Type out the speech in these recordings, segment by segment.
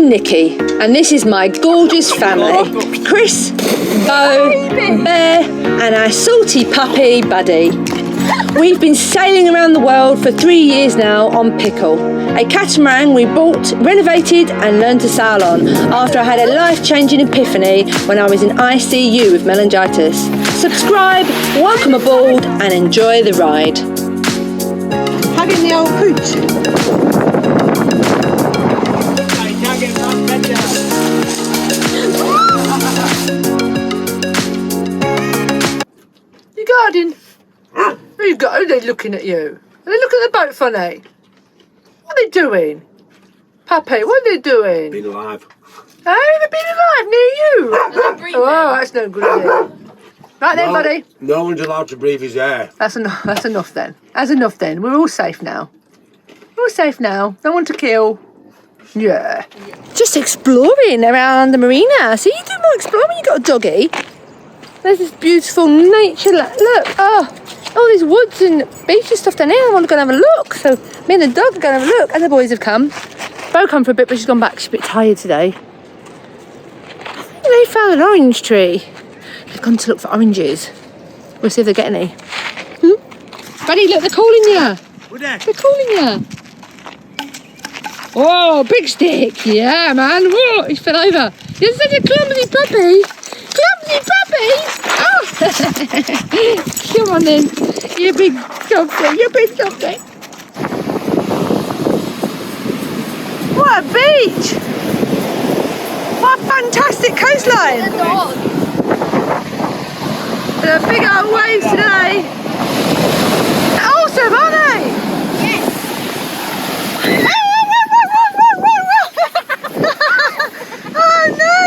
I'm Nikki, and this is my gorgeous family. Chris, Bo, Bear, and our salty puppy, Buddy. We've been sailing around the world for 3 years now on Pickle, a catamaran we bought, renovated and learned to sail on after I had a life-changing epiphany when I was in ICU with meningitis. Subscribe, welcome aboard and enjoy the ride. Having the old pooch. You guarding? Where you go? Are they looking at you? Are they looking at the boat funny? What are they doing? Puppy, what are they doing? Been alive. Oh, they've been alive near you. Oh, that's no good, is it? Right then, buddy. No one's allowed to breathe his air. That's enough. That's enough then. That's enough then. We're all safe now. We're all safe now. No one to kill. Yeah. Just exploring around the marina. So you do more exploring when you got a doggy. There's this beautiful nature. Look, all these woods and beaches stuff down here. I want to go and have a look. So me and the dog are going to have a look. And the boys have come. Bo come for a bit, but she's gone back. She's a bit tired today. I think they found an orange tree. They've gone to look for oranges. We'll see if they get any. Buddy, look, they're calling you. They're calling you. Oh, big stick. Yeah, man. Whoa, he fell over. You're such a clumsy puppy. Clumsy puppy. Oh. Come on then. You big softy. You big softy. What a beach. What a fantastic coastline. There are big old waves today. They're awesome, aren't they? Yes. Oh no!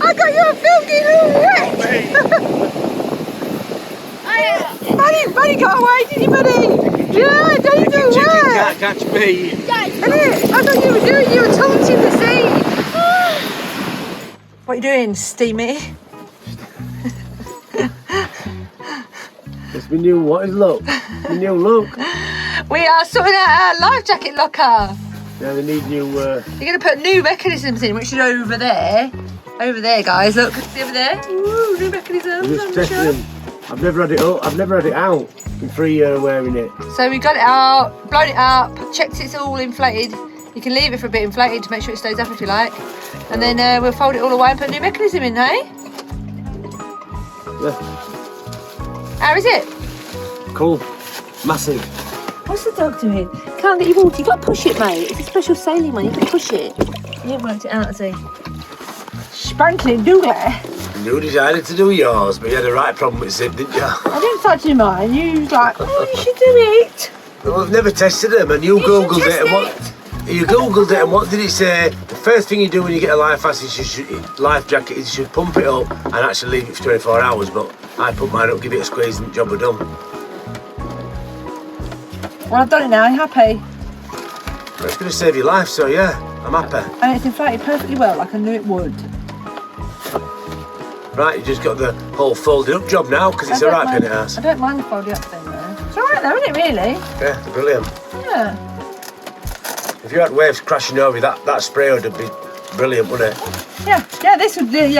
I got your filthy little wet. Buddy got away, did you, buddy? Yeah, don't go away. Chicken can't catch me. I thought you were doing. You were taunting the sea. What are you doing, Steamy? It's my new what is look? My new look. We are sorting out our life jacket locker. Yeah, they need new. You're going to put new mechanisms in, which is over there. Over there, guys. Look, see over there. Ooh, new mechanisms. I'm just testing them. I've never had it up. I've never had it out in 3 years wearing it. So we got it out, blown it up, checked it's all inflated. You can leave it for a bit inflated to make sure it stays up if you like. And then we'll fold it all away and put a new mechanism in, hey? Yeah. How is it? Cool. Massive. What's the dog doing? Can't get your water. You've got to push it, mate. It's a special sailing one. You can push it. You haven't worked it out, has he? Spanking doodle. You decided to do yours, but you had a right problem with Zip, didn't you? I didn't touch mine. You was like, oh, you should do it. Well, I've never tested them, and you googled it, and what did it say? The first thing you do when you get a life jacket is you should pump it up and actually leave it for 24 hours. But I put mine up, give it a squeeze, and the job was done. Well, I've done it now. I'm happy. Well, it's going to save your life, so yeah, I'm happy. And it's inflated perfectly well, like I knew it would. Right, you just got the whole folded up job now, because it's a right pain in the ass. I don't mind the folded up thing though. It's alright though, isn't it, really? Yeah, brilliant. Yeah. If you had waves crashing over you, that spray would be brilliant, wouldn't it? Yeah, this would be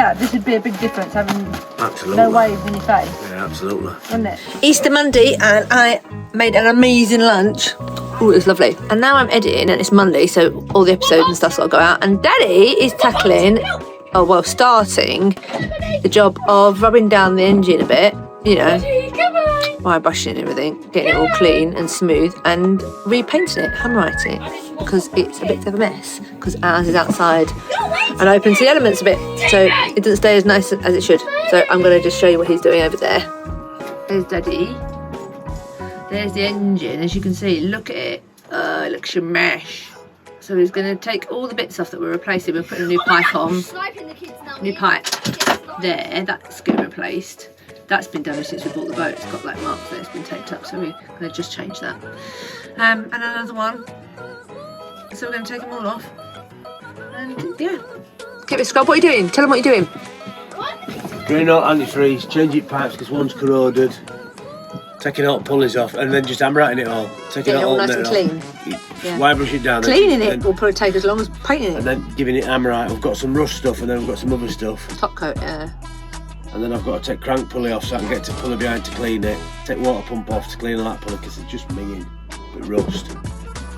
a big difference, having Absolutely. no waves in your face, Yeah, absolutely. wouldn't it? Easter Monday, and I made an amazing lunch. Oh, it was lovely. And now I'm editing, and it's Monday, so all the episodes and stuff's got to go out. And Daddy is tackling, starting the job of rubbing down the engine a bit, you know, by brushing everything, getting it all clean and smooth, and repainting it, handwriting it, because it's a bit of a mess, because ours is outside and open to the elements a bit, so it doesn't stay as nice as it should. So I'm going to just show you what he's doing over there. There's Daddy. There's the engine, as you can see. Look at it. Oh, it looks a mess. So he's going to take all the bits off that we're replacing. We're putting a new pipe on. New pipe there. That's getting replaced. That's been damaged since we bought the boat. It's got like marks there. It's been taped up. So we're going to just change that. And another one. So we're going to take them all off. And yeah. Keep it, Scrub. What are you doing? Tell them what you're doing. Drain out antifreeze, changing pipes because one's corroded, taking out pulleys off, and then just hammer-writing it all. Taking Getting it all out nice and clean. Yeah. wire brush it down. Cleaning it will probably take as long as painting it. And then giving it hammerite. I've got some rust stuff and then I've got some other stuff. Top coat, yeah. And then I've got to take crank pulley off so I can get to pulley behind to clean it. Take water pump off to clean that pulley because it's just minging with rust.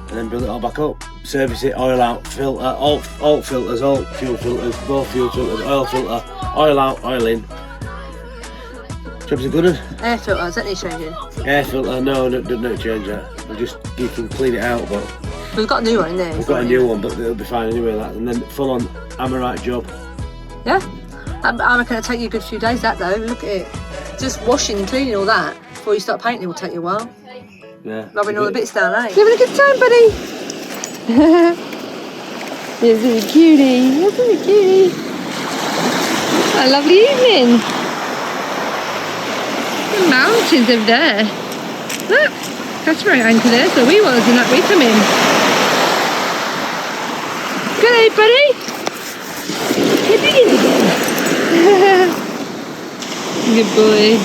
And then build it all back up. Service it, oil out, filter, alt filters, alt fuel filters, both fuel filters, oil filter, oil out, oil in. Job's a good one. Air filter, is that need changing? Air filter, no, don't change that. You can clean it out, but We've got a new one in there. we've got a new one, but it'll be fine anyway. That, and then full on hammerite job. Yeah? I reckon it'll take you a good few days, that though. Look at it. Just washing and cleaning all that before you start painting will take you a while. Yeah. Rubbing all the bits down, eh? You having a good time, buddy? Isn't it cutie? Isn't it cutie? A lovely evening. The mountains over there. Look, catamaran anchor there, so we was and that we come in. Good day, buddy. Here it is again. Good boy.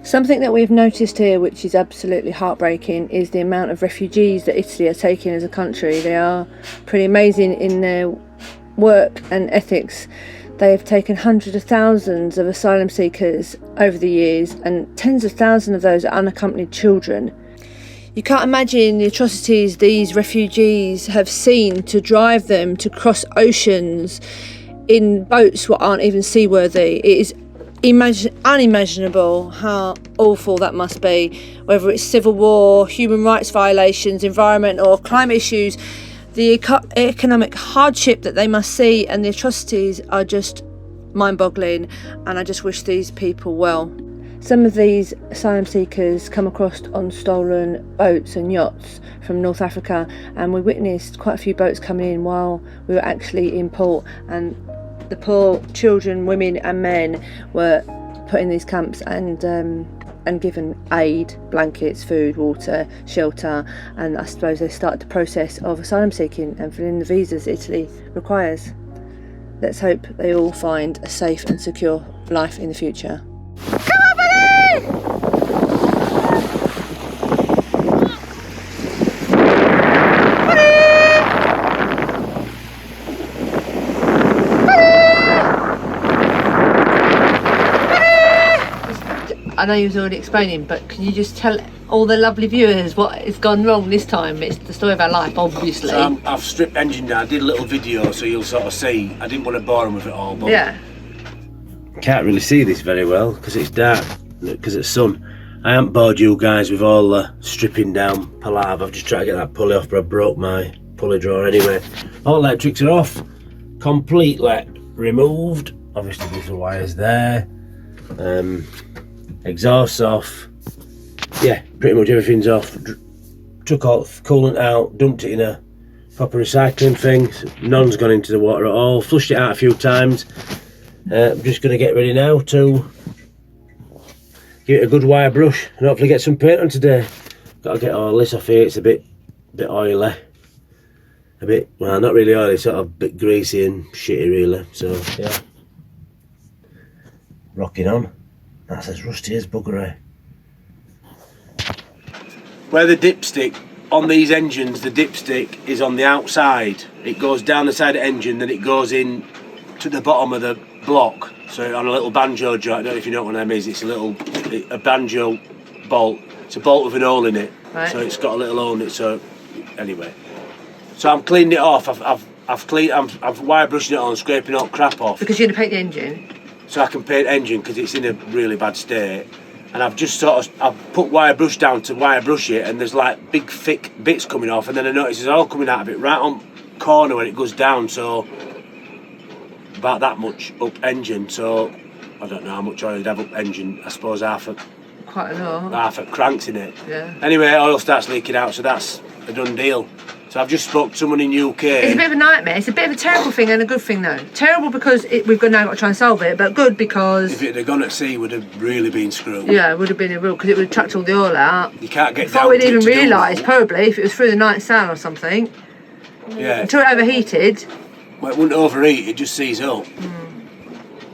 Something that we've noticed here, which is absolutely heartbreaking, is the amount of refugees that Italy are taking as a country. They are pretty amazing in their work and ethics. They have taken hundreds of thousands of asylum seekers over the years, and tens of thousands of those are unaccompanied children. You can't imagine the atrocities these refugees have seen to drive them to cross oceans in boats that aren't even seaworthy. It is unimaginable how awful that must be, whether it's civil war, human rights violations, environment or climate issues. The economic hardship that they must see and the atrocities are just mind-boggling, and I just wish these people well. Some of these asylum seekers come across on stolen boats and yachts from North Africa, and we witnessed quite a few boats coming in while we were actually in port, and the poor children, women and men were put in these camps and given aid, blankets, food, water, shelter, and I suppose they started the process of asylum seeking and filling in the visas Italy requires. Let's hope they all find a safe and secure life in the future. Come on, buddy! I know you was already explaining, but can you just tell all the lovely viewers what has gone wrong this time? It's the story of our life, obviously. So I've stripped engine down. I did a little video so you'll sort of see. I didn't want to bore them with it all, but yeah. Can't really see this very well because it's dark, because it's sun. I haven't bored you guys with all the stripping down palaver. I've just tried to get that pulley off, but I broke my pulley drawer anyway. All electrics are off, completely removed. Obviously there's the wires there. Exhaust off. Yeah, pretty much everything's off. Took all the coolant out, dumped it in a proper recycling thing. None's gone into the water at all. Flushed it out a few times. I'm just going to get ready now to give it a good wire brush and hopefully get some paint on today. Got to get all this off here. It's a bit oily. A bit, well, not really oily, sort of a bit greasy and shitty really. So yeah, rocking on. That's as rusty as bugger. Where the dipstick on these engines, the dipstick is on the outside. It goes down the side of the engine, then it goes in to the bottom of the block. So on a little banjo joint, I don't know if you know what one of them is. It's a banjo bolt. It's a bolt with an hole in it. Right. So it's got a little hole in it. So anyway, so I'm cleaning it off. I've wire brushing it on, scraping all crap off. Because you're gonna paint the engine. So I can paint engine because it's in a really bad state. And I've just I've put wire brush down to wire brush it, and there's like big thick bits coming off, and then I notice it's all coming out of it right on corner when it goes down. So about that much up engine, so I don't know how much oil you'd have up engine. I suppose half a crank's in it. Yeah. Anyway, oil starts leaking out, so that's a done deal. So I've just spoke to someone in UK. It's a bit of a nightmare. It's a bit of a terrible thing and a good thing though. Terrible because we've now got to try and solve it, but good because... If it had gone at sea, it would have really been screwed. Yeah, it would have been a real... because it would have chucked all the oil out. You can't get before down we'd to it even to do realised, it. probably, if it was through the night sail or something. Yeah. Until it overheated. Well, it wouldn't overheat, it just seized up.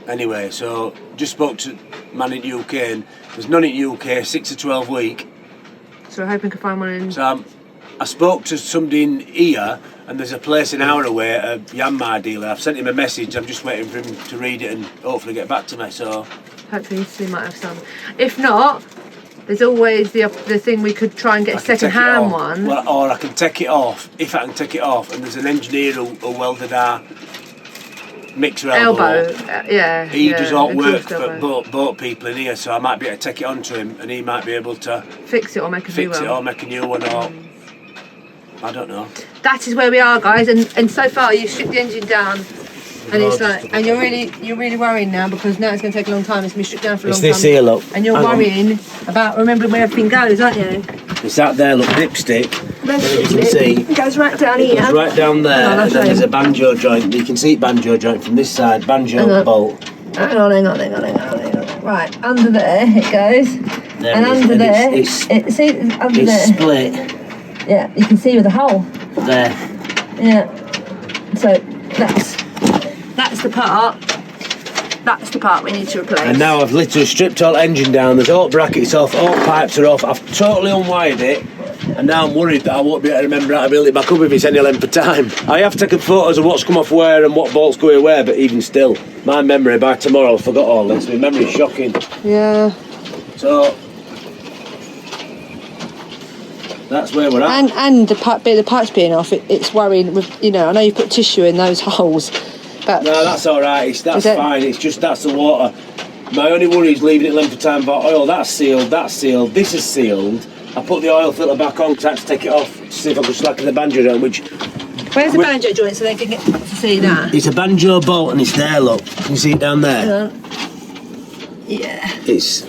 Anyway, so just spoke to a man in UK, and there's none in UK, 6 to 12 week. So we're hoping to find one in... So I spoke to somebody in here, and there's a place an hour away, a Yanmar dealer. I've sent him a message. I'm just waiting for him to read it and hopefully get back to me. So hopefully he might have some. If not, there's always the thing we could try and get a second-hand one. Well, or I can take it off, if I can take it off, and there's an engineer who welded our mixer elbow. Yeah. He does all work elbow. for boat people in here, so I might be able to take it onto him, and he might be able to fix it or make a new one. Fix it or make a new one, or I don't know. That is where we are, guys, and so far you've stripped the engine down, and it's like, and you're really worrying now because now it's going to take a long time. It's going to be stripped down for a long time. It's this here, look. And you're worrying about remembering where everything goes, aren't you? It's that there, look, dipstick. There's you can see. It goes right down here. It goes right down there, and then there's a banjo joint. You can see banjo joint from this side, banjo bolt. Hang on. Right, under there it goes. There and it is. under And there, it's split. Yeah, you can see with a hole. There. Yeah. So that's the part. That's the part we need to replace. And now I've literally stripped all engine down. There's all brackets off, all pipes are off. I've totally unwired it, and now I'm worried that I won't be able to remember how to build it back up if it's any length of time. I have taken photos of what's come off where and what bolts go where, but even still, my memory by tomorrow I'll forgot all this. My memory's shocking. Yeah. So that's where we're at. And the pipes being off, it's worrying. With, I know you put tissue in those holes, but no, that's all right. That's fine. It's just that's the water. My only worry is leaving it length of time about oil. That's sealed. This is sealed. I put the oil filter back on because I had to take it off to see if I could slacken the banjo joint. Where's the banjo joint so they can get to see that? It's a banjo bolt and it's there. Look, can you see it down there? Yeah. It's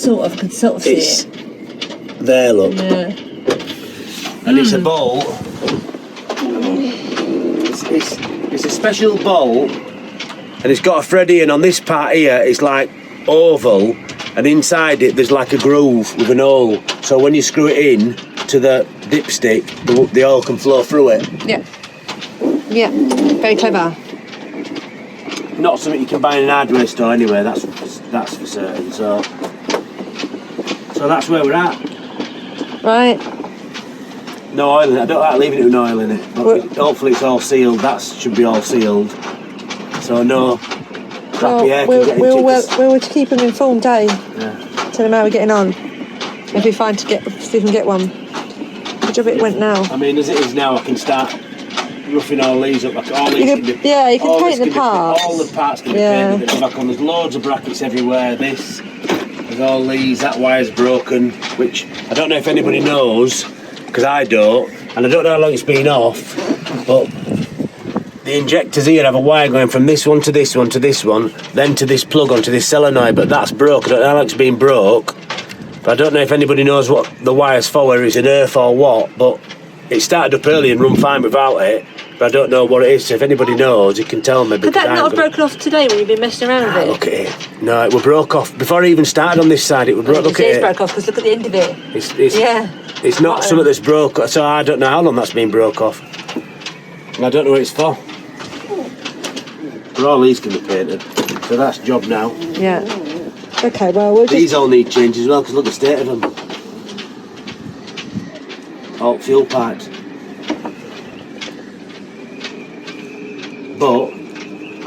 sort of see it. There, look. Yeah. And it's a bolt. It's a special bolt, and it's got a thread in. On this part here, it's like oval, and inside it there's like a groove with an hole. So when you screw it in to the dipstick, the oil can flow through it. Yeah. Yeah. Very clever. Not something you can buy in an hardware store anyway. That's for certain. So that's where we're at. Right. No oil in it. I don't like leaving it with no oil in it. But hopefully it's all sealed. That should be all sealed. So no crappy air can get into it. We'll keep them informed, eh? Yeah. Tell them how we're getting on. If we find see if we can get one. Good job it went now. I mean, as it is now, I can start roughing all these up. Like all these you can paint the parts. All the parts can be painted back on. There's loads of brackets everywhere. There's all these. That wire's broken, which I don't know if anybody knows, because I don't, and I don't know how long it's been off, but the injectors here have a wire going from this one to this one to this one, then to this plug onto this solenoid, but that's broke. I don't know how long it's been broke, but I don't know if anybody knows what the wire's for, whether it's an earth or what, but it started up early and run fine without it, but I don't know what it is, so if anybody knows, you can tell me. Could that not have broken off today when you've been messing around with it? Look at it. No, it was broke off. Before I even started on this side, it was broke. Look at it. It's broke off, because look at the end of it. It's not something that's broke, so I don't know how long that's been broke off. And I don't know what it's for. But all these can be painted, so that's job now. Yeah. Okay, well, These all need change as well, because look at the state of them. All fuel pipes. But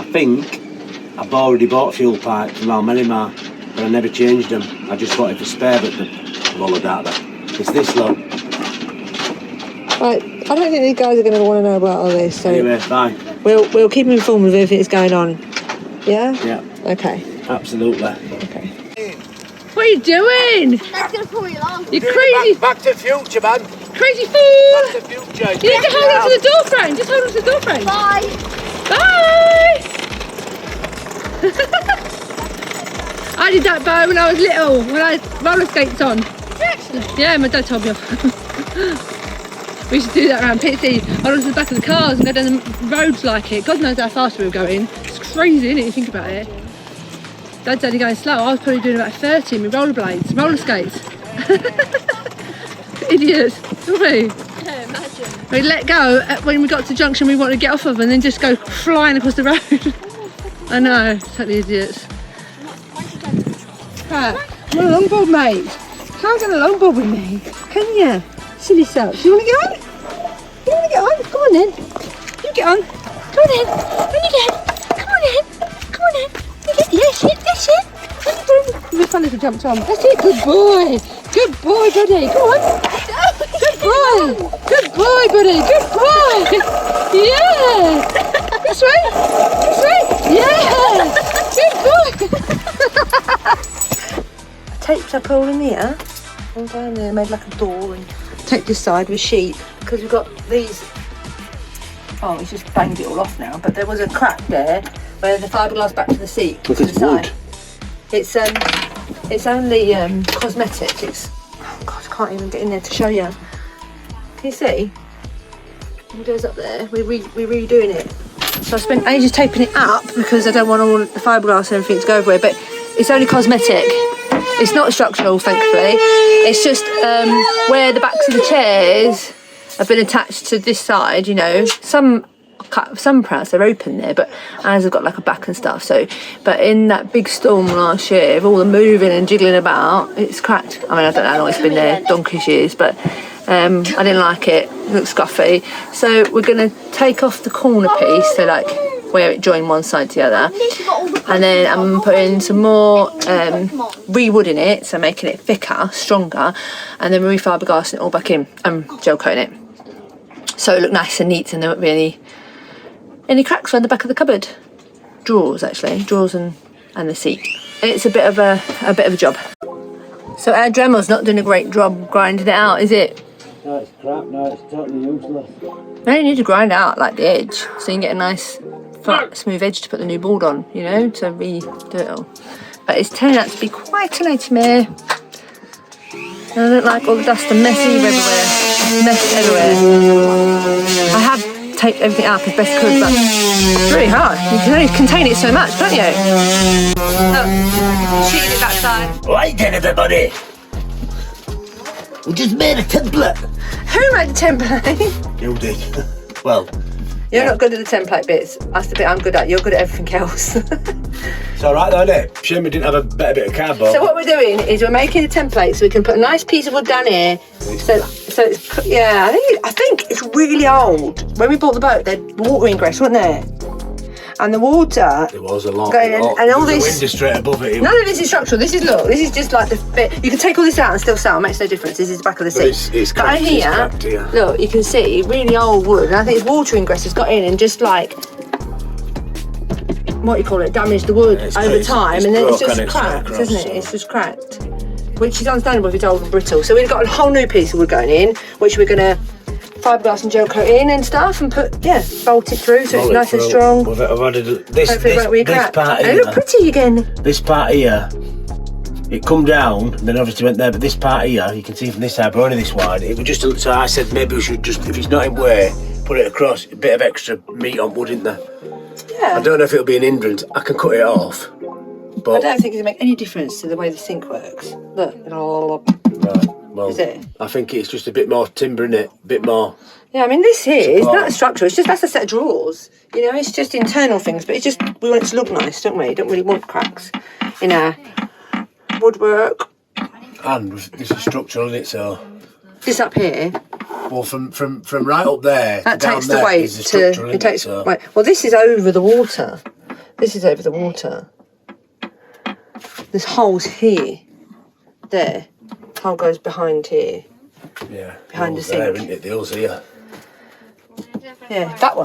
I think I've already bought fuel pipes from Almerimar, but I never changed them. I just bought it for spare, but the roller data. It's this long. Right, I don't think these guys are going to want to know about all this. So anyway, fine. We'll keep them informed of everything that's going on. Yeah? Yeah. Okay. Absolutely. Okay. What are you doing? That's going to pull you along. You crazy. Back to the future, man. Crazy fool. Back to the future. You need to hold on to the door frame. Just hold on to the door frame. Bye. Bye. I did that bow when I was little, when I had roller skates on. Yeah, my dad told me off. We used to do that around Pitsy. I was at the back of the cars and go down the roads like it. God knows how fast we were going. It's crazy, isn't it, you think about it? Dad's only going slow. I was probably doing about 30 with rollerblades, roller skates. Idiots, weren't we? Yeah, imagine. We let go when we got to the junction we wanted to get off of and then just go flying across the road. I know, totally idiots. Right, I'm on a longboard, mate. Can't get a longboard with me, can you? Silly self. You want to get on? You want to get on? Come on then. You get on. Come on then. On you get. Come on then. Come on then. You get. Yes, it. That's it. On you go. It's fun if you jumped on. That's it. Good boy. Good boy, buddy. Come on. Good boy. Good boy, buddy. Good boy. Yeah. This way. This way. Yeah. Good boy. Taped up all in here. All down there. Made like a door and take this side with sheep because we've got these. Oh, he's just banged it all off now. But there was a crack there where the fiberglass back to the seat. Look, to it's the wood. Side. It's only cosmetic. It's oh God, I can't even get in there to show you. Can you see? It goes up there. We're redoing it. So I spent ages taping it up because I don't want all the fiberglass and everything to go everywhere. But it's only cosmetic. It's not structural, thankfully. It's just where the backs of the chairs have been attached to this side, you know. Some parts they're open there, but ours have got like a back and stuff. So, but in that big storm last year, with all the moving and jiggling about, it's cracked. I mean, I don't know how long it's been there, donkey's years, but I didn't like it. It looks scuffy. So we're gonna take off the corner piece, so like where it joined one side to the other, and then I'm putting some more re-wooding it, so making it thicker, stronger, and then refiberglassing it all back in and gel coating it, so it look nice and neat, and there won't be any cracks around the back of the cupboard, drawers and the seat. It's a bit of a job. So our Dremel's not doing a great job grinding it out, is it? No, it's crap. No, it's totally useless. No, you need to grind out like the edge so you can get a nice flat, smooth edge to put the new board on, you know, to redo it all. But it's turning out to be quite a nightmare. And I don't like all the dust and mess everywhere. Mess everywhere. I have taped everything up as best I could, but it's really hard. You can only contain it so much, can't you? Look, cheated that side. Right then, everybody. We just made a template. Who made the template? You did. Well, You're not good at the template bits. That's the bit I'm good at. You're good at everything else. it's all right though, isn't it? Shame we didn't have a better bit of cardboard. So what we're doing is we're making a template so we can put a nice piece of wood down here. So it's, yeah, I think it's really old. When we bought the boat, they had water ingress, wasn't there? And the water. There was a lot. Going in, and all the this. wind is straight above it. None of this is structural. This is this is just like the bit. You can take all this out and still sell. It makes no difference. This is the back of the seat. It's but cracked, here, it's cracked here. look, you can see really old wood. And I think it's water ingress has got in and just like what you call it, damaged the wood over time, and then it's just cracked, isn't it? It's just cracked, which is understandable if it's old and brittle. So we've got a whole new piece of wood going in, which we're gonna fiberglass and gel coat in and stuff, and bolt it through so it's nice and strong. I've added this part They here. look pretty again. This part here, it come down, and then obviously went there. But this part here, you can see from this side, we're only this wide. It was just so I said maybe we should just, if it's not in way, put it across. A bit of extra meat on wood, isn't there? Yeah. I don't know if it'll be an hindrance. I can cut it off, but I don't think it'll make any difference to the way the sink works. Look. right. Well, Is it? I think it's just a bit more timber in it, a bit more. Yeah, I mean this here is not structural. It's just that's a set of drawers. You know, it's just internal things. But it's just we want it to look nice, don't we? Don't really want cracks in our woodwork. And this is structural, isn't it? So. This up here. Well, from right up there That down takes there the weight is the structural, to. It takes so. weight. Well, this is over the water. This is over the water. There's holes here. There. Hole goes behind here. Yeah. Behind the holes there, sink. isn't it? The holes here. Yeah, that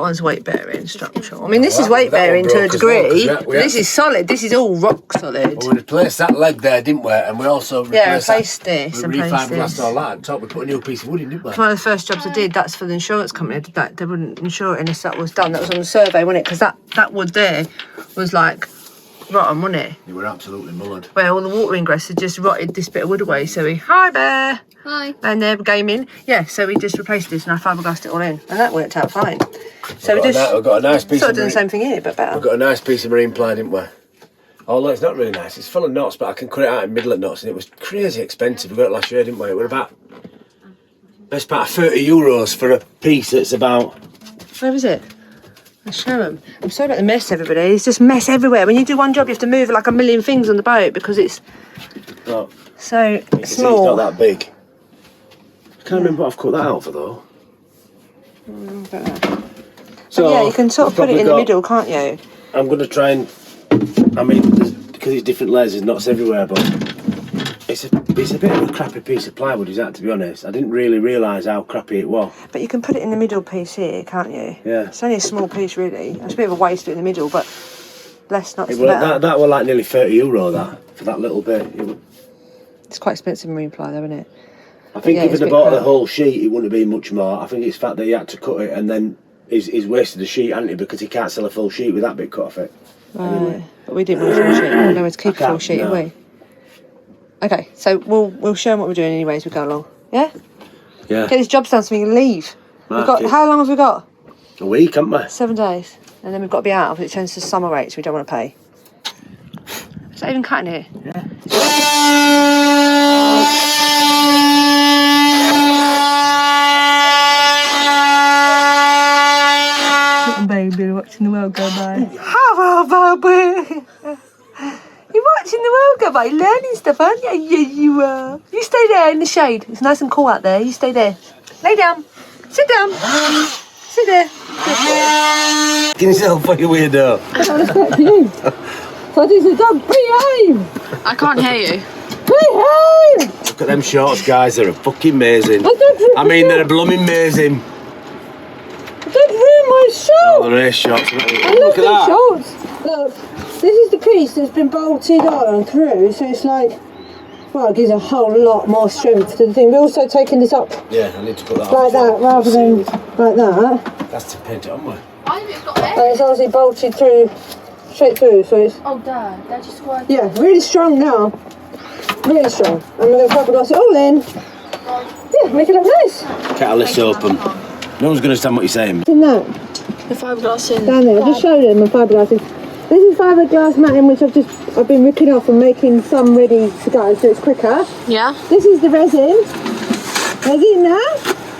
one's weight bearing structural. I mean, this is weight bearing to a degree. This is solid. This is all rock solid. Well, we replaced that leg there, didn't we? And we also replaced this we and placed refiberglassed this. all that. On top, we put a new piece of wood in, didn't we? One of the first jobs I did, that's for the insurance company. I did that. They wouldn't insure it unless that was done. That was on the survey, wasn't it? Because that wood there was like rotten, wasn't it? You were absolutely mullered. Where all the water ingress had just rotted this bit of wood away. So hi Bear. Hi. And they're gaming. Yeah, so we just replaced this and I fiberglassed it all in. And that worked out fine. So we've got a nice piece sort of of doing the same thing here, but better. We've got a nice piece of marine ply, didn't we? Although it's not really nice. It's full of knots, but I can cut it out in the middle of knots, and it was crazy expensive. We got it last year, didn't we? It was about best part of €30 for a piece that's about. Where was it? I'll show them. I'm sorry about the mess, everybody. It's just mess everywhere. When you do one job, you have to move like a million things on the boat because it's Oh, so small. it's not that big. I can't remember what I've cut that out for though. So yeah, you can sort of put it in the middle, can't you? I'm going to try and. I mean, because it's different layers, there's knots everywhere, but it's a bit of a crappy piece of plywood, is that, to be honest? I didn't really realise how crappy it was. But you can put it in the middle piece here, can't you? Yeah. It's only a small piece, really. It's a bit of a waste in the middle, but less knots. That was like nearly €30 that for that little bit. It's quite expensive marine ply, though, isn't it? I think if he'd bought the whole sheet, it wouldn't have been much more. I think it's the fact that he had to cut it and then he's wasted the sheet, hasn't he? Because he can't sell a full sheet with that bit cut off it. Right. Anyway. But we didn't want a full sheet. We don't know where to keep a full sheet, have we? Okay, so we'll show them what we're doing anyway as we go along. Yeah? Yeah. Get this job done so we can leave. How long have we got? A week, haven't we? 7 days. And then we've got to be out of it. It turns to summer rates we don't want to pay. Is that even cutting here? Yeah. Baby, watching the world go by. Hello, baby. You're watching the world go by, learning stuff, aren't you? Yeah, you are. You stay there in the shade. It's nice and cool out there. You stay there. Lay down. Sit down. Sit there. Get yourself for you weirdo. So this is dog. Behave. I can't hear you. Behave. Look at them shorts, guys. They're fucking amazing. I mean, they're blooming amazing. Don't ruin my shorts. Oh, the race shorts. Look at that. Shorts. Look, this is the piece that's been bolted on through, so it's like, well, it gives a whole lot more strength to the thing. We're also taking this up. Yeah, I need to put that like that, rather than like that. That's to paint it on, mate. And it's obviously bolted through, straight through, so it's. Oh, Dad, that just worked. Yeah, really strong now. Really strong. And we're going to fiberglass it all in. Yeah, make it look nice. Catalyst open. No one's going to understand what you're saying. In that. The fiberglassing. Down there, I'll just show them the fiberglassing. This is fiberglass matting which I've been ripping off and making some ready to go so it's quicker. Yeah. This is the resin. Resin now.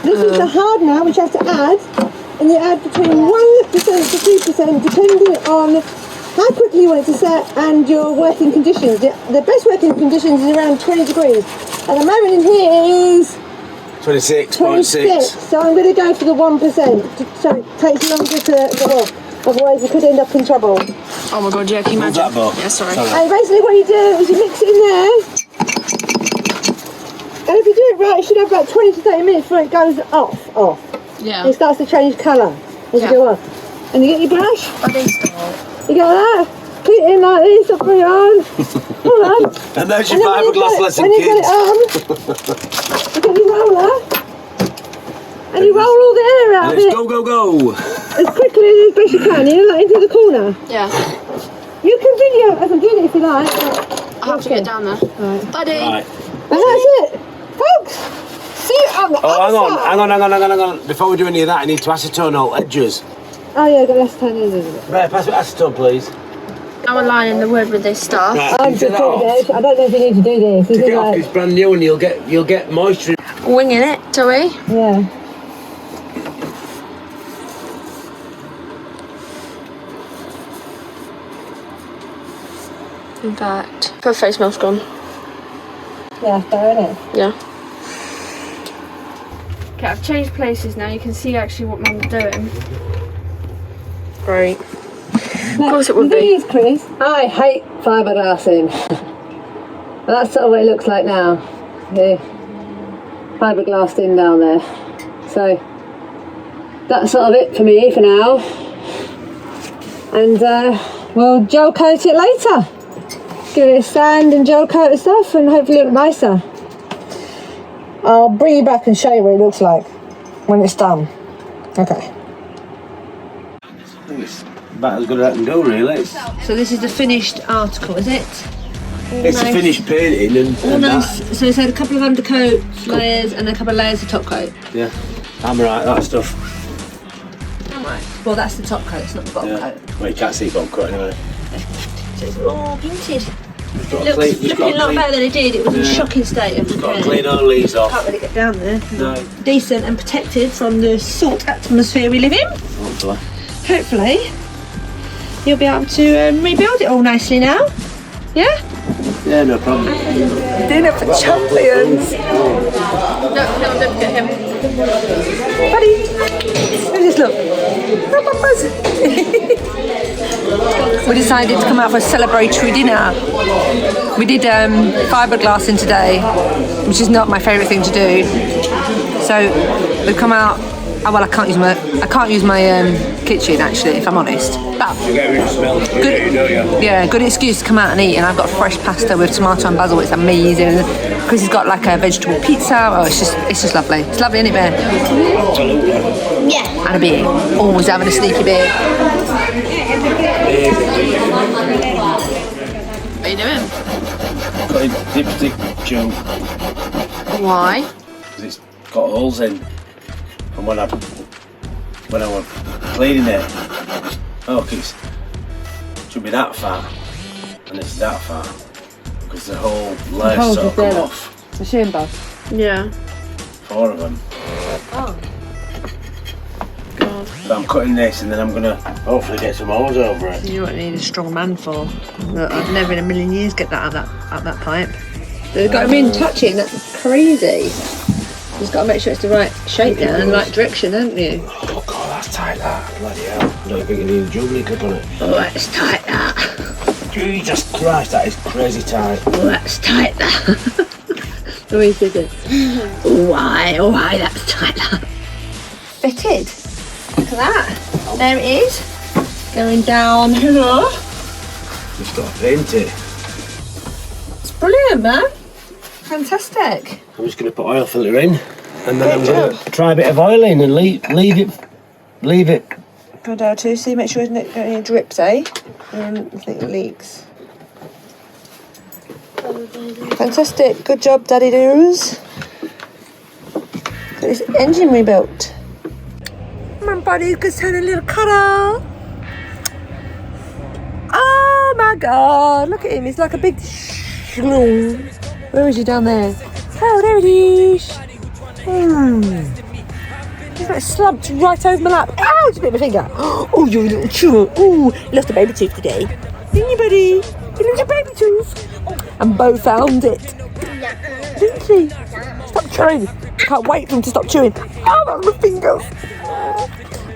This is the hardener which you have to add. And you add between 1% to 2% depending on how quickly you want it to set and your working conditions. The best working conditions is around 20 degrees. At the moment in here is 26.6. So I'm going to go for the 1%. So it takes longer to get off. Otherwise we could end up in trouble. Oh my god, yeah, can you imagine? That ball? Yeah, sorry. And basically what you do is you mix it in there. And if you do it right, it should have about 20 to 30 minutes before it goes off. Yeah. It starts to change colour as you go off. And you get your brush. You go like that. Put it in like this, up your arm. Hold on. And there's your fiberglass lesson, when you get kids. it on, you get your roller. And you roll all the air out of it. Go. As quickly as best you can, like into the corner. Yeah. You can video, I can do it if you like. I have to get down there. Right. Buddy. Right. And that's it. Folks, see you on the Hang on. Before we do any of that, I need to acetone all edges. Oh yeah, got less time, isn't it? Right, pass me acetone, please. I'm aligning the wood with this stuff. Right, I'm just I don't know if you need to do this. Take it off, it's brand new and you'll get moisture. Winging it, do we? Yeah. In fact, her face mask's gone. Yeah, fair, innit? Yeah. Okay, I've changed places now. You can see actually what Mum's doing. Great. Of course it would The thing be. is, Chris, I hate fiberglassing. That's sort of what it looks like now. Yeah. Fiberglassed in down there. So, that's sort of it for me for now. And we'll gel coat it later. Give it a sand and gel coat and stuff, and hopefully look nicer. I'll bring you back and show you what it looks like when it's done. Okay. I think it's about as good as I can do, really. So this is the finished article, is it? It's a finished painting and nice. So it's had a couple of undercoat layers and a couple of layers of top coat. Yeah, I'm right, that stuff. Alright. Well, that's the top coat, it's not the bottom coat. Well, you can't see bottom coat anyway. So it's all painted. It looks looking a lot better than it did. It was in a shocking state of got to clean all these off. Can't really get down there. No. Decent and protected from the salt atmosphere we live in. Hopefully. Hopefully, you'll be able to rebuild it all nicely now. Yeah? Yeah, no problem. Dinner for champions. No, don't forget him. Buddy, look at this look. We decided to come out for a celebratory dinner. We did fiberglassing today, which is not my favourite thing to do. So we've come out. Oh, well, I can't use my kitchen actually, if I'm honest. But You get rid of smell. good, Don't you? yeah, good excuse to come out and eat. And I've got fresh pasta with tomato and basil. It's amazing. And Chris has got like a vegetable pizza. Oh, it's just lovely. It's lovely, isn't it, Bear? Yeah. And a beer. Always having a sneaky beer. What are you doing? Got a dipstick junk Why? because it's got holes in. And when I was cleaning it, oh, it should be that far, and it's that far because the whole layer sort of come off. The shame bug. Yeah. 4 of them. Oh. So I'm cutting this, and then I'm gonna hopefully get some holes over it. You know what I need a strong man for. Look, I'd never in a million years get that out that pipe. They've got him in touching. That's crazy. You've got to make sure it's the right shape now and the right direction, haven't you? Oh God, that's tight. That bloody hell! I don't think you need a jubilee clip on it. Oh, that's tight. That. Jesus Christ, that is crazy tight. Oh, that's tight. That. Let me see it. Why? Why? That's tight. That. Fitted. Look at that. There it is. Going down here. Just got to paint it. It's brilliant, man. Fantastic. I'm just going to put oil filter in, and then I'm going to try a bit of oil in and leave it. Go down to see, make sure there's not any drips, eh? I think it leaks. Fantastic. Good job, Daddy Doos. Got this engine rebuilt. My body's just had a little cuddle. Oh my God! Look at him. He's like a big shloom. Where is he down there? Oh, there it is. He's like slumped right over my lap. Ow, it's a bit of my finger. Oh, you little chew. Oh, lost a baby tooth today. Didn't you, buddy? You lost your baby tooth. And Bo found it. Didn't she? Stop chewing. Can't wait for him to stop chewing. Oh, that's my fingers.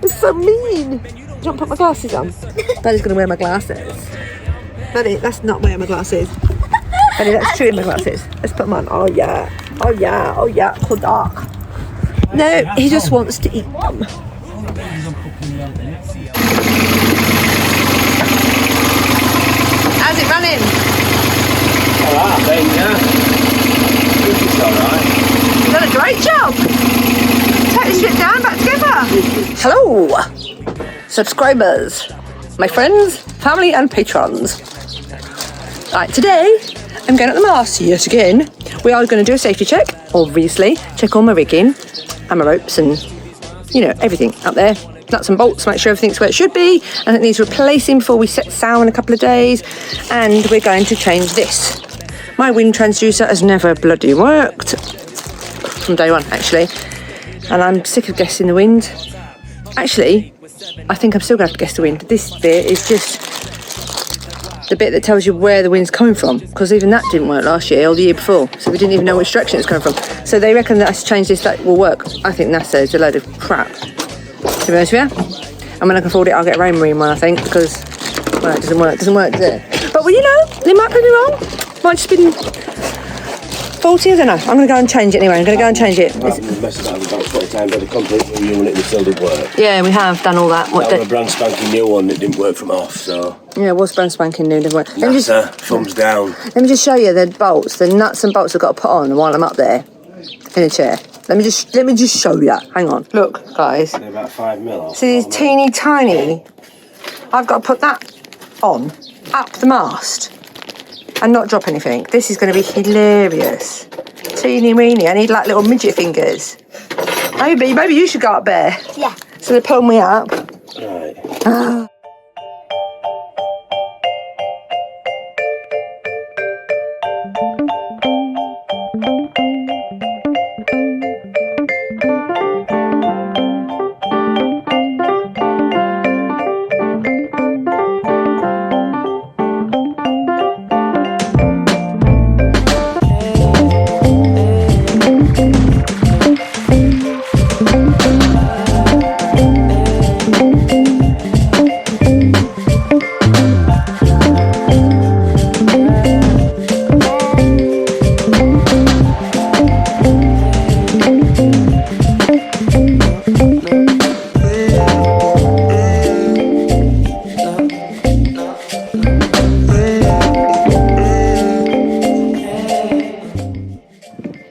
It's so mean. Do you want to put my glasses on? Daddy's going to wear my glasses. Daddy, that's not wearing my glasses. Daddy, let's chew in my glasses. Let's put them on. Oh yeah. Oh yeah. Oh yeah. Cool dark. No, he just wants to eat them. How's it running? Alright, I think, yeah. It's alright. You've done a great job. Take this shit down, back together. Hello, subscribers, my friends, family and patrons. Right, today I'm going at the mast yet again. We are going to do a safety check, obviously. Check all my rigging and my ropes and, you know, everything up there. Nuts and bolts, make sure everything's where it should be. And it needs replacing before we set sail in a couple of days. And we're going to change this. My wind transducer has never bloody worked. From day one, actually. And I'm sick of guessing the wind. Actually, I think I'm still going to have to guess the wind. This bit is just the bit that tells you where the wind's coming from, because even that didn't work last year or the year before, so we didn't even know which direction it's coming from. So they reckon that us change this, that will work. I think NASA is a load of crap, to be honest with you. And when I can afford it, I'll get a rain marine one, I think, because, well, it doesn't work, does it? But well, you know, they might prove me wrong. Might just been 40? I don't know. I'm going to go and change it anyway. I'm going to go and change it. Messed about about 20 times, got a complete new unit that still didn't work. Yeah, we have done all that. That was a brand spanking new one that didn't work from off, so... Yeah, it was brand spanking new, didn't work. Thumbs down. Let me just show you the bolts, the nuts and bolts I've got to put on while I'm up there in a chair. Let me just show you. Hang on. Look, guys. They're about 5 mil. See these teeny tiny... I've got to put that on, up the mast, and not drop anything. This is going to be hilarious. Teeny weeny. I need like little midget fingers. Maybe you should go up there. Yeah. So they pull me up. Right.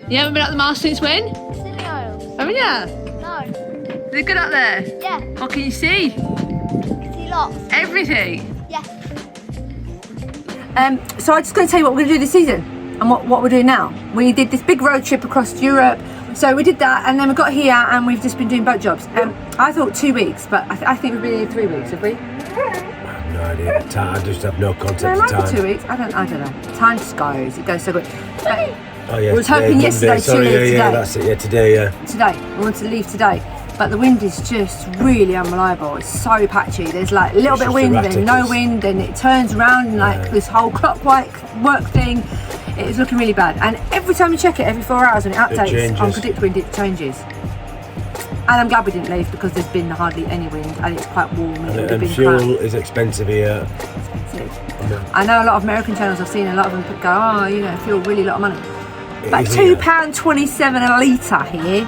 You haven't been up the mast since when? No. Haven't you? No. Is it good up there? Yeah. What can you see? See lots. Everything. Yeah. So I'm just going to tell you what we're going to do this season and what we're doing now. We did this big road trip across Europe. So we did that and then we got here and we've just been doing boat jobs. I thought 2 weeks, but I think we've been here 3 weeks, have we? No idea. I just have no concept No, it of might time. be 2 weeks. I don't know. Time just goes. It goes so quick. Oh yeah. We was hoping yesterday to leave today. Yeah, that's it. Yeah, today. Yeah. Today. We want to leave today. But the wind is just really unreliable. It's so patchy. There's like a little bit of wind, then no wind, then it turns around and like this whole clockwise work thing. It is looking really bad. And every time you check it, every 4 hours when it updates on predict wind, it changes. And I'm glad we didn't leave because there's been hardly any wind and it's quite warm. And fuel is expensive here. Expensive. I know a lot of American channels I've seen, a lot of them go, oh, you know, fuel really a lot of money. But £2.27 a litre here.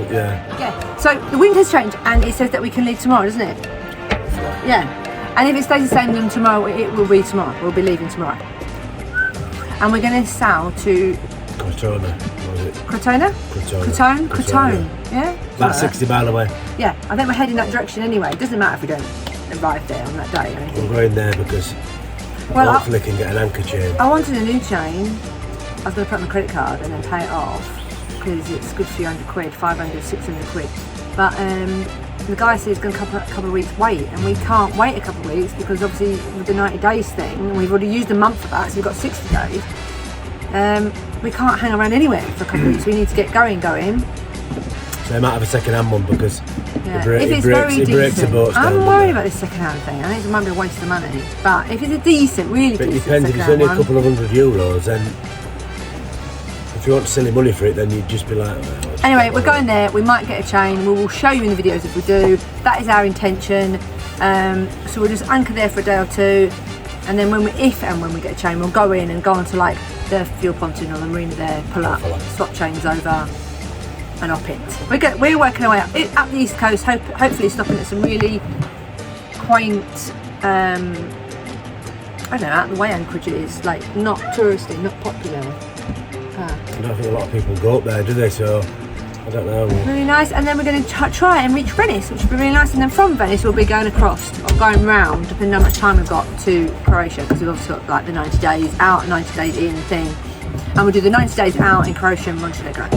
Yeah. So the wind has changed and it says that we can leave tomorrow, doesn't it? Yeah. And if it stays the same, then tomorrow it will be tomorrow. We'll be leaving tomorrow. And we're going to sail to Crotona? Crotone. Yeah? About 60 miles away. Yeah, I think we're heading that direction anyway. It doesn't matter if we don't arrive there on that day or anything. We're going there because hopefully can get an anchor chain. I wanted a new chain. I was going to put it on the credit card and then pay it off because it's good for £100, 500, 600 quid. But the guy said he's going to couple of weeks wait, and we can't wait a couple of weeks because obviously with the 90 days thing, we've already used a month of that, so we've got 60 days. We can't hang around anywhere for a couple of weeks. We need to get going. So they might have a second-hand one because if it's very decent, I'm worried about this second-hand thing. I think it might be a waste of money. But if it's a decent, really but decent it depends. If it's only a couple of €100, then if you want silly money for it, then you'd just be like. Oh, anyway, we're going there. We might get a chain. We will show you in the videos if we do. That is our intention. So we'll just anchor there for a day or two, and then if and when we get a chain, we'll go in and go onto like the fuel pontoon or the marina there, pull up, swap chains over, and up it. We're working our way up the east coast, hopefully stopping at some really quaint, I don't know, out of the way anchorages, like not touristy, not popular. I don't think a lot of people go up there, do they? So I don't know. Really nice, and then we're going to try and reach Venice, which would be really nice. And then from Venice, we'll be going across or going round, depending on how much time we've got, to Croatia, because we've obviously got like the 90 days out, 90 days in thing. And we'll do the 90 days out in Croatia and Montenegro.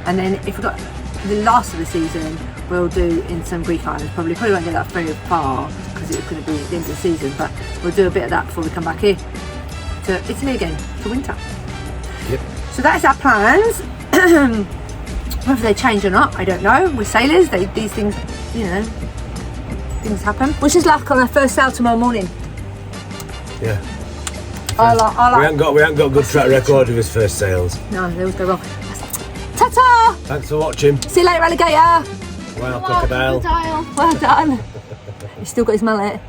And then if we've got the last of the season, we'll do in some Greek islands. Probably won't get that very far because it's going to be the end of the season, but we'll do a bit of that before we come back here to Italy again for winter. Yep. So that's our plans. Whether they change or not, I don't know. We're sailors. These things, you know, things happen. Wish us luck on our first sail tomorrow morning. Yeah. We haven't got a good track record of his first sails. No, they always go wrong. Ta-ta! Thanks for watching. See you later, alligator. Well, crocodile. Well done. He's still got his mullet.